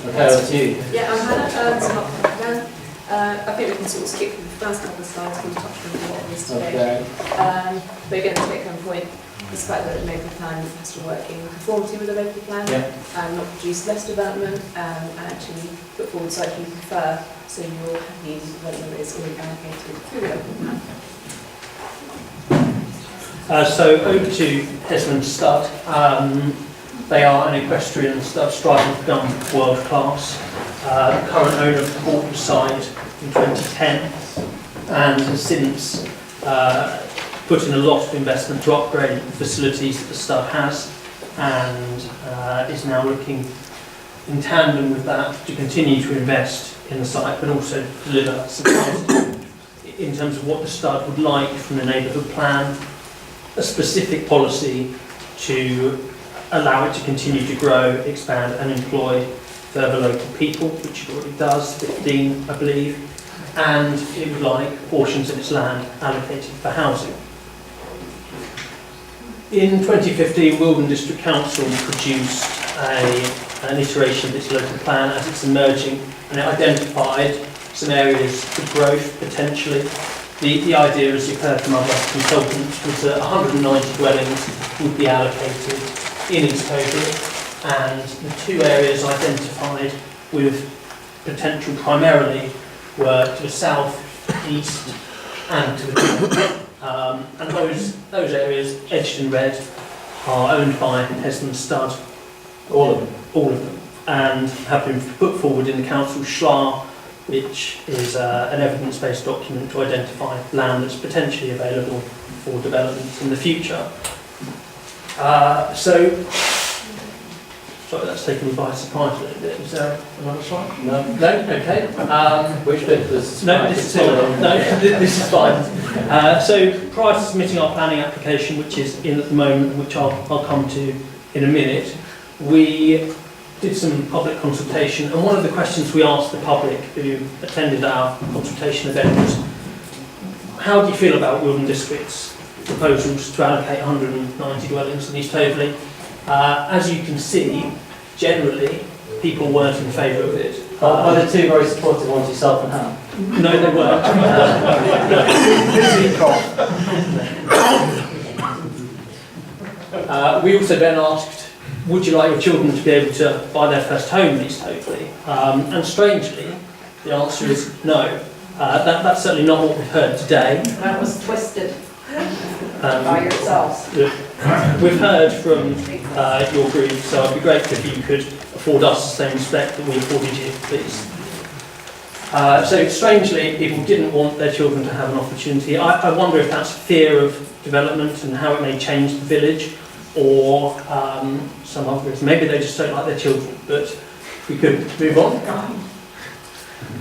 Okay, over to you. Yeah, I'm Hannah. So Parker Dann. I think we can sort of skip the first couple of slides because we touched on what it is today. Okay. But again, to make one point, despite that the local plan has to work in conformity with the local plan, not produce less development, and actually put forward sites you prefer, so your happy development is already allocated through the local plan. So over to Hesman Stud. They are an equestrian stud striving to become world class. Current owner bought the site in 2010 and has since put in a lot of investment to upgrade the facilities that the stud has, and is now looking in tandem with that to continue to invest in the site, but also deliver some in terms of what the stud would like from the neighbourhood plan, a specific policy to allow it to continue to grow, expand and employ further local people, which it already does, 15 I believe, and it would like portions of its land allocated for housing. In 2015, Wilton District Council produced an iteration of its local plan as it's emerging, and it identified some areas for growth potentially. The idea, as you've heard from other consultants, was that 190 dwellings would be allocated in East Hoadley, and the two areas identified with potential primarily were to the south, east and to the north. And those areas, edged in red, are owned by Hesman Stud. All of them? All of them. And have been put forward in the council's SHLA, which is an evidence-based document to identify land that's potentially available for development in the future. Sorry, that's taken me by surprise a little bit. Is there another slide? No. No? Okay. Which bit was No, this is fine. So prior to submitting our planning application, which is in at the moment, which I'll come to in a minute, we did some public consultation, and one of the questions we asked the public who attended our consultation event was, how do you feel about Wilton District's proposals to allocate 190 dwellings in East Hoadley? As you can see, generally, people weren't in favour of it. Are the two very supportive ones, yourself and Hannah? No, they weren't. We also then asked, would you like your children to be able to buy their first home in East Hoadley? And strangely, the answer is no. That's certainly not what we've heard today. That was twisted by yourselves. We've heard from your group, so it'd be great if you could afford us the same respect that we afforded you, please. So strangely, people didn't want their children to have an opportunity. I wonder if that's fear of development and how it may change the village, or some other reason. Maybe they just don't like their children, but if we could move on.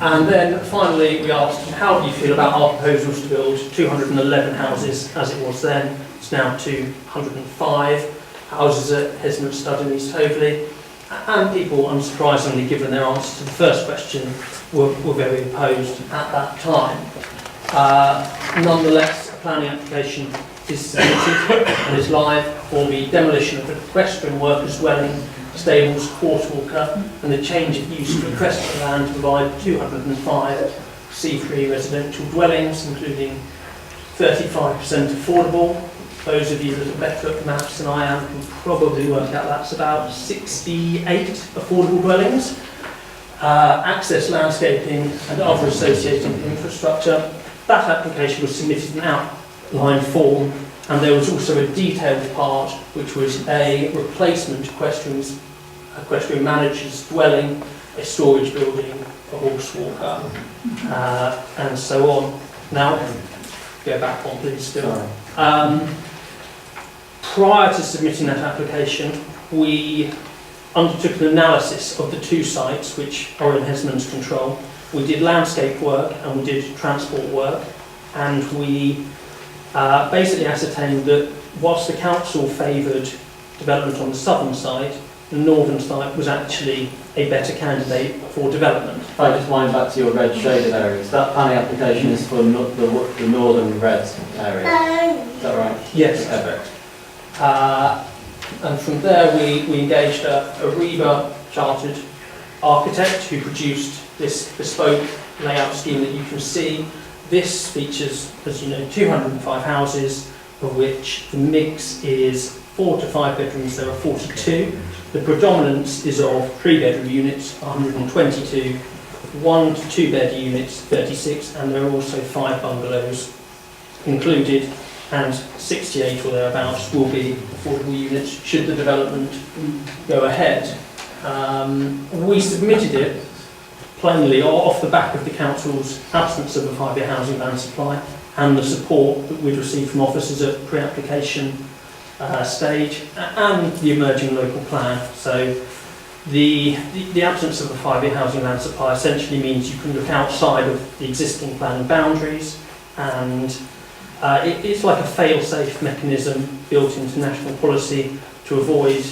And then finally we asked, how do you feel about our proposals to build 211 houses as it was then? It's now 205 houses at Hesman Stud in East Hoadley. And people, unsurprisingly, given their answer to the first question, were very opposed at that time. Nonetheless, a planning application is submitted and is live for the demolition of the equestrian workers' dwelling, stables, horse-walker, and the change of use of equestrian land to provide 205 C3 residential dwellings, including 35% affordable. Those of you that are better at maths than I am can probably work out that's about 68 affordable dwellings. Access landscaping and other associated infrastructure. That application was submitted in outline form, and there was also a detailed part which was a replacement equestrian manager's dwelling, a storage building, a horse walker, and so on. Now, go back one please still. Prior to submitting that application, we undertook an analysis of the two sites which are in Hesman's control. We did landscape work and we did transport work, and we basically ascertained that whilst the council favoured development on the southern side, the northern side was actually a better candidate for development. If I just wind back to your red shaded areas, that planning application is for the northern red area. Is that right? Yes. Perfect. And from there we engaged a REBA chartered architect who produced this bespoke layout scheme that you can see. This features, as you know, 205 houses, of which the mix is 4 to 5 bedrooms. There are 42. The predominance is of 3-bedroom units, 122, 1 to 2 bed units, 36, and there are also 5 bungalows included, and 68 or thereabouts will be affordable units should the development go ahead. We submitted it plainly off the back of the council's absence of a 5-year housing ban supply and the support that we'd received from officers at pre-application stage and the emerging local plan. So the absence of a 5-year housing land supply essentially means you can look outside of the existing planning boundaries, and it's like a fail-safe mechanism built into national policy to avoid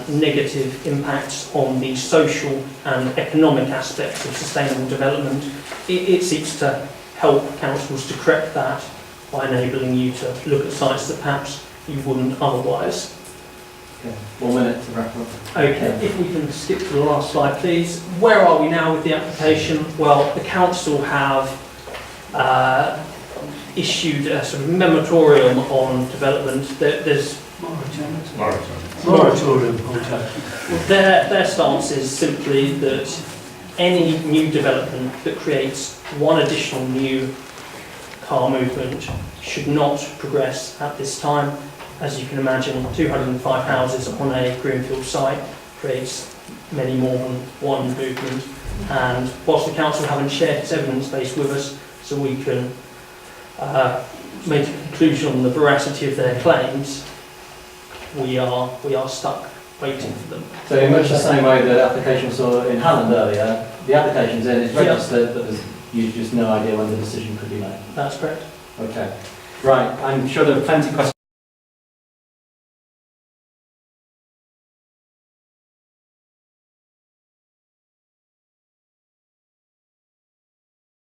negative impacts on the social and economic aspects of sustainable development. It seeks to help councils to correct that by enabling you to look at sites that perhaps you wouldn't otherwise. Okay. 1 minute to wrap up. Okay, if we can skip to the last slide, please. Where are we now with the application? Well, the council have issued a sort of moratorium on development. There's Moratorium. their stance is simply that any new development that creates one additional new car movement should not progress at this time. As you can imagine, 205 houses on a greenfield site creates many more than one movement, and whilst the council haven't shared its evidence base with us so we can make a conclusion on the veracity of their claims, we are stuck waiting for them. So in much the same way the application we saw in Halland earlier, the application's in, it's registered, but you've just no idea when the decision could be made. That's correct. Okay. Right, I'm sure there are plenty of questions